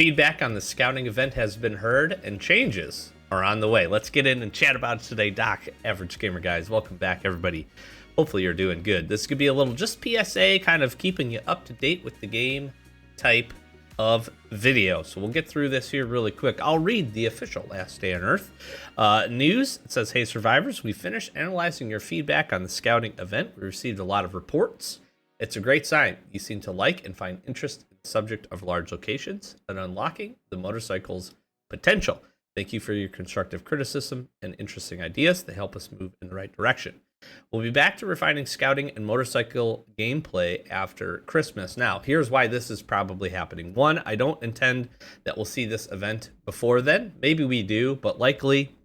Feedback on the scouting event has been heard, and changes are on the way. Let's get in and chat about it today. Doc, Average Gamer guys, welcome back, everybody. Hopefully you're doing good. This could be a little just PSA, kind of keeping you up to date with the game type of video. So we'll get through this here really quick. I'll read the official Last Day on Earth news. It says, "Hey survivors, we finished analyzing your feedback on the scouting event. We received a lot of reports. It's a great sign. You seem to like and find interest in the subject of large locations and unlocking the motorcycle's potential. Thank you for your constructive criticism and interesting ideas. They help us move in the right direction. We'll be back to refining scouting and motorcycle gameplay after Christmas." Now, here's why this is probably happening. One, I don't intend that we'll see this event before then. Maybe we do, but likely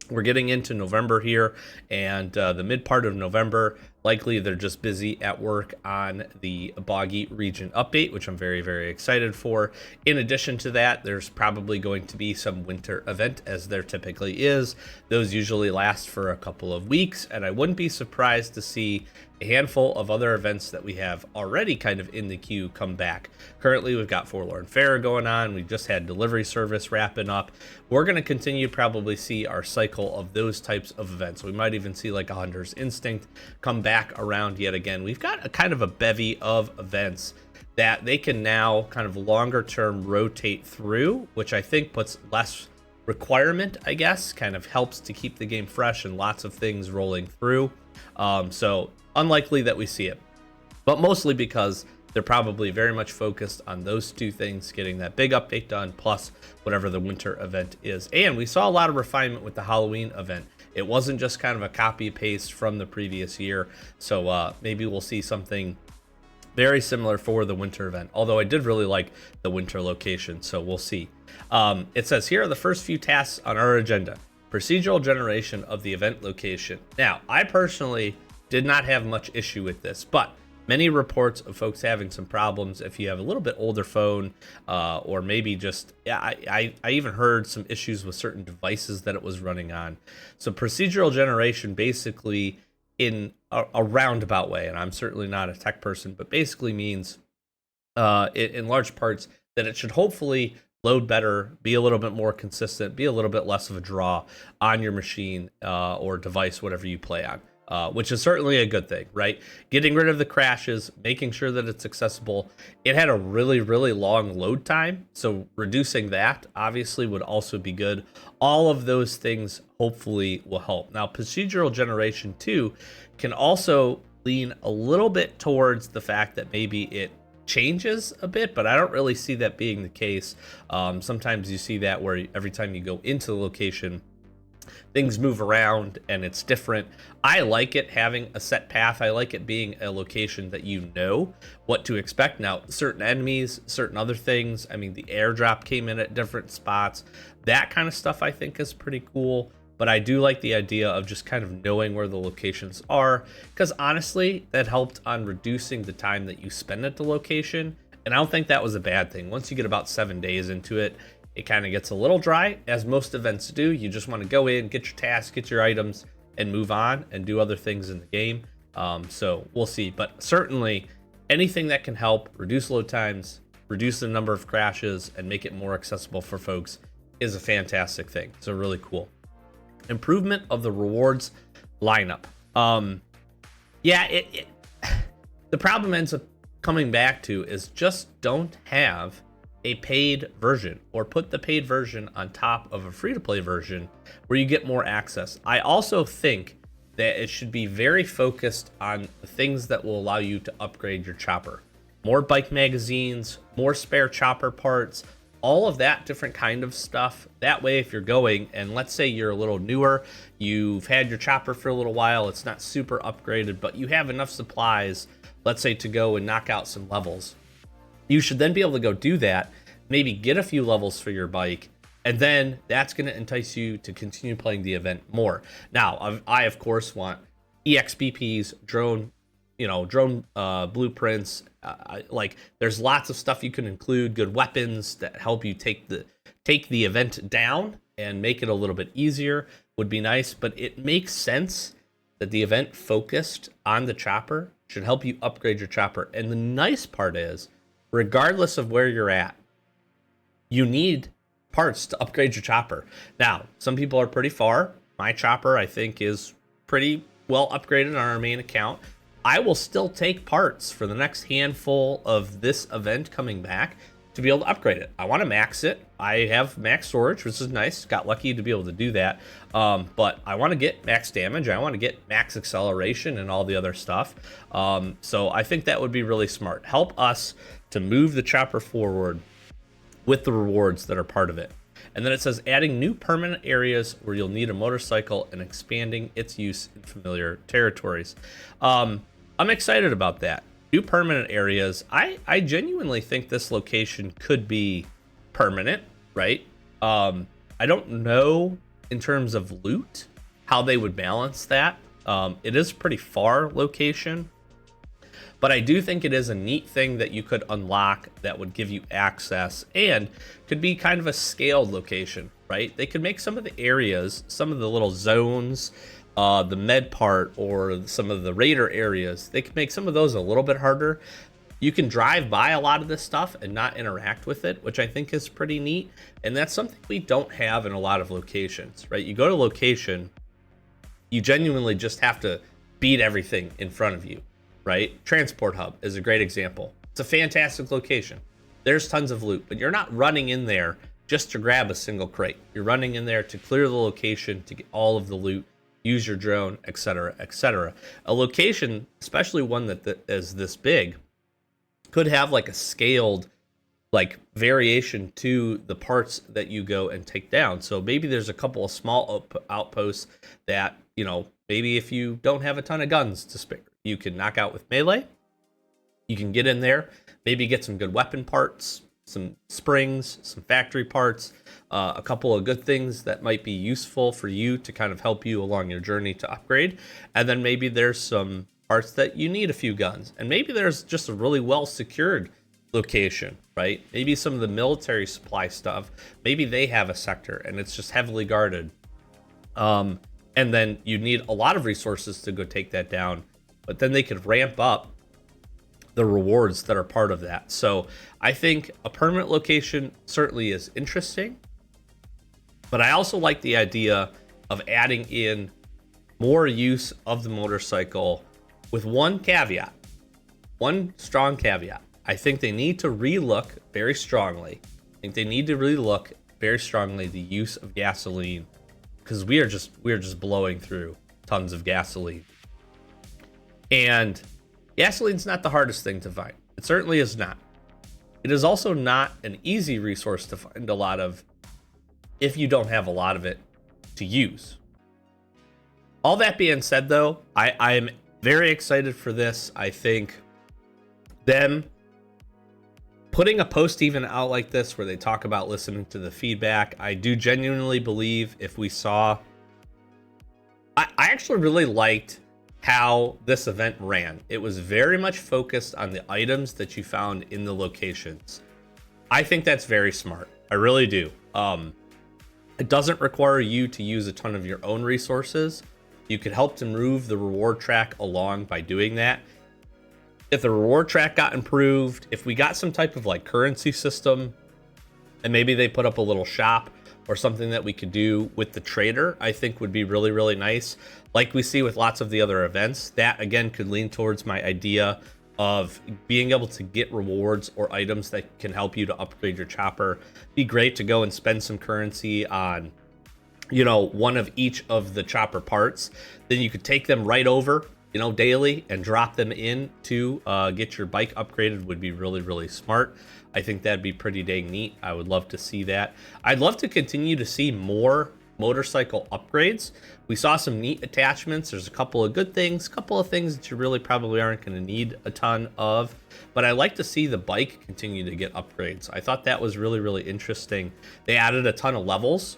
we're getting into November here, and the mid part of November, likely they're just busy at work on the Boggy region update, which I'm very, very excited for. In addition to that, there's probably going to be some winter event, as there typically is. Those usually last for a couple of weeks, and I wouldn't be surprised to see a handful of other events that we have already kind of in the queue come back. Currently, we've got Forlorn Fair going on. We just had delivery service wrapping up. We're going to continue probably see our cycle of those types of events. We might even see like a Hunter's Instinct come back around yet again. We've got a kind of a bevy of events that they can now kind of longer term rotate through, which I think puts less requirement, I guess, kind of helps to keep the game fresh and lots of things rolling through. So unlikely that we see it, but mostly because they're probably very much focused on those two things, getting that big update done, plus whatever the winter event is. And we saw a lot of refinement with the Halloween event. It wasn't just kind of a copy paste from the previous year. So maybe we'll see something very similar for the winter event, although I did really like the winter location, so we'll see. It says, here are the first few tasks on our agenda. Procedural generation of the event location. Now, I personally did not have much issue with this, but many reports of folks having some problems if you have a little bit older phone, or maybe just, I even heard some issues with certain devices that it was running on. So procedural generation basically, in a roundabout way, and I'm certainly not a tech person, but basically means in large parts that it should hopefully load better, be a little bit more consistent, be a little bit less of a draw on your machine or device, whatever you play on. Which is certainly a good thing, right? Getting rid of the crashes, making sure that it's accessible. It had a really, really long load time, so reducing that obviously would also be good. All of those things hopefully will help. Now, procedural generation 2 can also lean a little bit towards the fact that maybe it changes a bit, but I don't really see that being the case. Sometimes you see that where every time you go into the location, things move around and it's different. I like it having a set path. I like it being a location that you know what to expect. Now, certain enemies, certain other things, I mean, the airdrop came in at different spots. That kind of stuff I think is pretty cool. But I do like the idea of just kind of knowing where the locations are, because honestly, that helped on reducing the time that you spend at the location. And I don't think that was a bad thing. Once you get about 7 days into it, it kind of gets a little dry, as most events do. You just want to go in, get your tasks, get your items, and move on and do other things in the game. So we'll see. But certainly anything that can help reduce load times, reduce the number of crashes, and make it more accessible for folks is a fantastic thing. So really cool. Improvement of the rewards lineup. The problem ends up coming back to is just don't have a paid version, or put the paid version on top of a free-to-play version where you get more access. I also think that it should be very focused on the things that will allow you to upgrade your chopper. More bike magazines, more spare chopper parts, all of that different kind of stuff. That way, if you're going, and let's say you're a little newer, you've had your chopper for a little while, it's not super upgraded, but you have enough supplies, let's say, to go and knock out some levels. You should then be able to go do that, maybe get a few levels for your bike, and then that's going to entice you to continue playing the event more. Now, I of course want EXBPs, drone blueprints. Like, there's lots of stuff you can include, good weapons that help you take the event down and make it a little bit easier would be nice. But it makes sense that the event focused on the chopper should help you upgrade your chopper. And the nice part is, regardless of where you're at, you need parts to upgrade your chopper. Now, some people are pretty far. My chopper, I think, is pretty well upgraded on our main account. I will still take parts for the next handful of this event coming back to be able to upgrade it. I want to max it. I have max storage, which is nice. Got lucky to be able to do that. But I want to get max damage. I want to get max acceleration and all the other stuff. So I think that would be really smart. Help us to move the chopper forward with the rewards that are part of it. And then it says adding new permanent areas where you'll need a motorcycle and expanding its use in familiar territories. I'm excited about that. New permanent areas. I genuinely think this location could be permanent, right? I don't know in terms of loot how they would balance that. It is a pretty far location, but I do think it is a neat thing that you could unlock that would give you access and could be kind of a scaled location, right? They could make some of the areas, some of the little zones, the med part or some of the raider areas, they could make some of those a little bit harder. You can drive by a lot of this stuff and not interact with it, which I think is pretty neat. And that's something we don't have in a lot of locations, right? You go to location, you genuinely just have to beat everything in front of you, right? Transport Hub is a great example. It's a fantastic location. There's tons of loot, but you're not running in there just to grab a single crate. You're running in there to clear the location, to get all of the loot, use your drone, etc., etc. A location, especially one that is this big, could have like a scaled like variation to the parts that you go and take down. So maybe there's a couple of small outposts that, you know, maybe if you don't have a ton of guns to spare, you can knock out with melee. You can get in there, maybe get some good weapon parts, some springs, some factory parts, a couple of good things that might be useful for you to kind of help you along your journey to upgrade. And then maybe there's some parts that you need a few guns. And maybe there's just a really well secured location, right? Maybe some of the military supply stuff, maybe they have a sector and it's just heavily guarded. And then you need a lot of resources to go take that down, but then they could ramp up the rewards that are part of that. So I think a permanent location certainly is interesting, but I also like the idea of adding in more use of the motorcycle with one caveat, one strong caveat. I think they need to relook very strongly. I think they need to relook very strongly the use of gasoline, because we are just blowing through tons of gasoline. And gasoline's not the hardest thing to find. It certainly is not. It is also not an easy resource to find a lot of if you don't have a lot of it to use. All that being said, though, I am very excited for this. I think them putting a post even out like this where they talk about listening to the feedback, I do genuinely believe if we saw... I actually really liked how this event ran. It was very much focused on the items that you found in the locations. I think that's very smart. I really do. It doesn't require you to use a ton of your own resources. You could help to move the reward track along by doing that. If the reward track got improved, if we got some type of like currency system, and maybe they put up a little shop or something that we could do with the trader, I think would be really, really nice. Like we see with lots of the other events, that again could lean towards my idea of being able to get rewards or items that can help you to upgrade your chopper. Be great to go and spend some currency on, you know, one of each of the chopper parts. Then you could take them right over, you know, daily and drop them in to get your bike upgraded. Would be really, really smart. I think that'd be pretty dang neat. I would love to see that. I'd love to continue to see more motorcycle upgrades. We saw some neat attachments. There's a couple of good things, a couple of things that you really probably aren't going to need a ton of, but I like to see the bike continue to get upgrades. I thought that was really, really interesting. They added a ton of levels,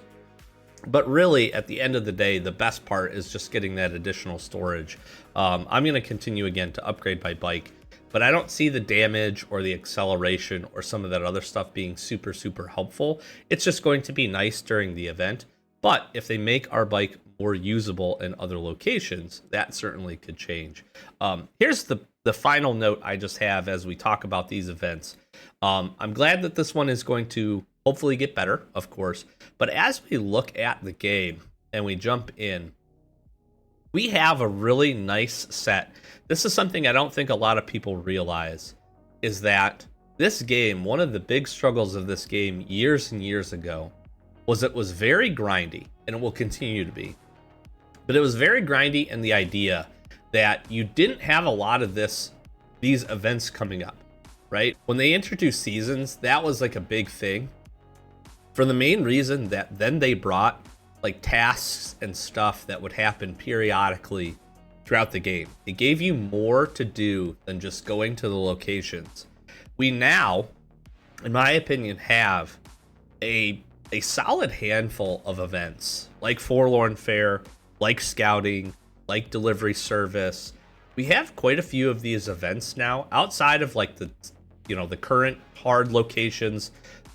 but really at the end of the day, the best part is just getting that additional storage. I'm going to continue again to upgrade my bike, but I don't see the damage or the acceleration or some of that other stuff being super, super helpful. It's just going to be nice during the event. But if they make our bike more usable in other locations, that certainly could change. Here's the final note I just have as we talk about these events. I'm glad that this one is going to hopefully get better, of course. But as we look at the game and we jump in, we have a really nice set. This is something I don't think a lot of people realize, is that this game, one of the big struggles of this game years and years ago, was it was very grindy, and it will continue to be. But it was very grindy in the idea that you didn't have a lot of these events coming up, right? When they introduced seasons, that was like a big thing. For the main reason that then they brought like tasks and stuff that would happen periodically throughout the game. It gave you more to do than just going to the locations. We now, in my opinion, have a solid handful of events like Forlorn Fair, like Scouting, like Delivery Service. We have quite a few of these events now outside of like the current hard locations.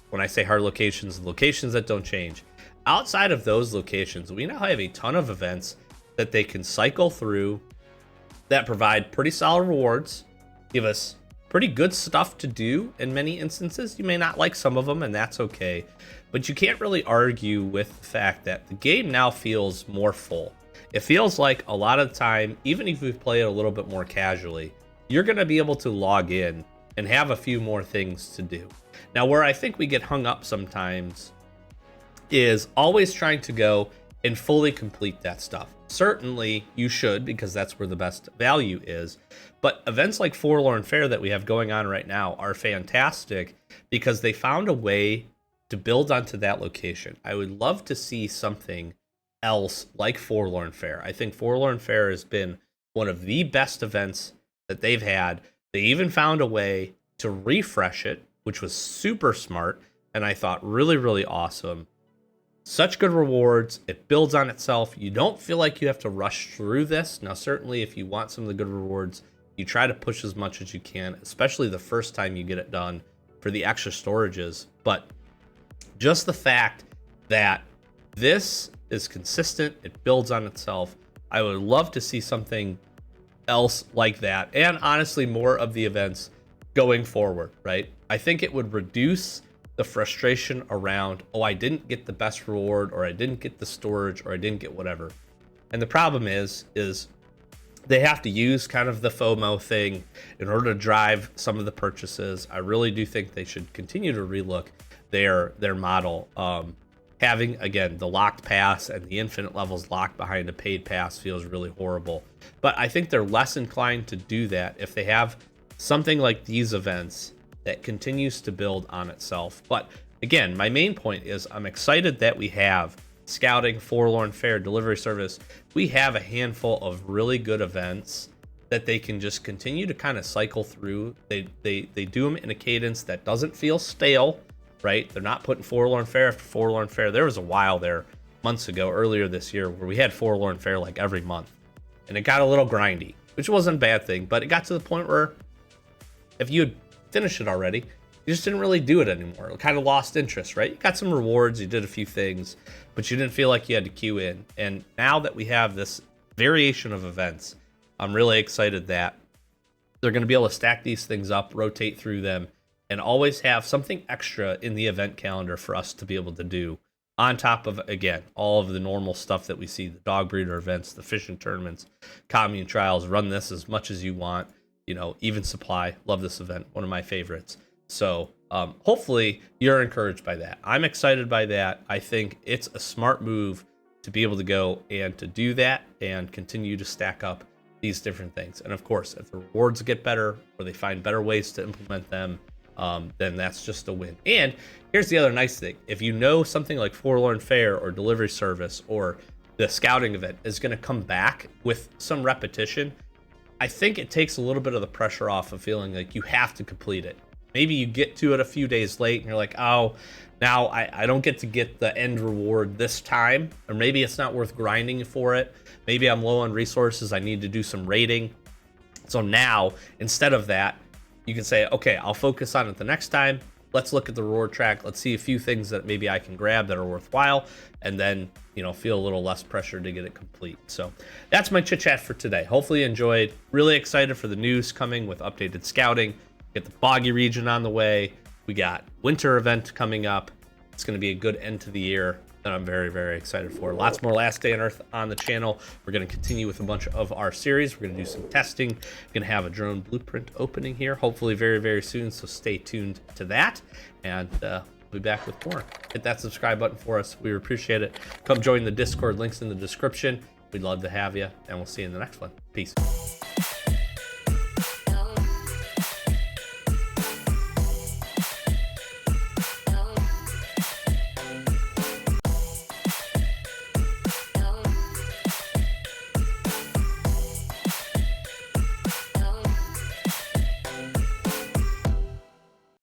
When I say hard locations that don't change. Outside of those locations, we now have a ton of events that they can cycle through that provide pretty solid rewards, give us pretty good stuff to do in many instances. You may not like some of them, and that's okay. But you can't really argue with the fact that the game now feels more full. It feels like a lot of the time, even if we play it a little bit more casually, you're going to be able to log in and have a few more things to do. Now, where I think we get hung up sometimes is always trying to go and fully complete that stuff. Certainly you should, because that's where the best value is. But events like Forlorn Fair that we have going on right now are fantastic because they found a way to build onto that location. I would love to see something else like Forlorn Fair. I think Forlorn Fair has been one of the best events that they've had. They even found a way to refresh it, which was super smart, and I thought really, really awesome. Such good rewards. It builds on itself. You don't feel like you have to rush through this. Now, certainly if you want some of the good rewards, you try to push as much as you can, especially the first time you get it done for the extra storages. But just the fact that this is consistent, it builds on itself. I would love to see something else like that. And honestly, more of the events going forward, right? I think it would reduce the frustration around, oh, I didn't get the best reward, or I didn't get the storage, or I didn't get whatever. And the problem is they have to use kind of the FOMO thing in order to drive some of the purchases. I really do think they should continue to relook their model. Having, again, the locked pass and the infinite levels locked behind a paid pass feels really horrible. But I think they're less inclined to do that if they have something like these events that continues to build on itself. But again, my main point is I'm excited that we have Scouting, Forlorn Fair, Delivery Service. We have a handful of really good events that they can just continue to kind of cycle through. They do them in a cadence that doesn't feel stale, right? They're not putting Forlorn Fair after Forlorn Fair. There was a while there, months ago, earlier this year, where we had Forlorn Fair like every month. And it got a little grindy, which wasn't a bad thing, but it got to the point where if you had finished it already, you just didn't really do it anymore. It kind of lost interest, right? You got some rewards, you did a few things, but you didn't feel like you had to queue in. And now that we have this variation of events, I'm really excited that they're going to be able to stack these things up, rotate through them, and always have something extra in the event calendar for us to be able to do on top of, again, all of the normal stuff that we see, the dog breeder events, the fishing tournaments, commune trials. Run this as much as you want. Even supply. Love this event. One of my favorites. So hopefully you're encouraged by that. I'm excited by that. I think it's a smart move to be able to go and to do that and continue to stack up these different things. And of course, if the rewards get better or they find better ways to implement them, then that's just a win. And here's the other nice thing. If you know something like Forlorn Fair or Delivery Service or the Scouting event is going to come back with some repetition, I think it takes a little bit of the pressure off of feeling like you have to complete it. Maybe you get to it a few days late and you're like, oh, now I don't get to get the end reward this time. Or maybe it's not worth grinding for it. Maybe I'm low on resources. I need to do some raiding. So now, instead of that, you can say, okay, I'll focus on it the next time. Let's look at the reward track. Let's see a few things that maybe I can grab that are worthwhile. And then, feel a little less pressure to get it complete. So that's my chit chat for today. Hopefully you enjoyed. Really excited for the news coming with updated Scouting. Get the Boggy region on the way. We got winter event coming up. It's going to be a good end to the year that I'm very, very excited for. Lots more Last Day on Earth on the channel. We're going to continue with a bunch of our series. We're going to do some testing. We're going to have a drone blueprint opening here, hopefully very, very soon. So stay tuned to that. And we'll be back with more. Hit that subscribe button for us. We appreciate it. Come join the Discord. Links in the description. We'd love to have you. And we'll see you in the next one. Peace.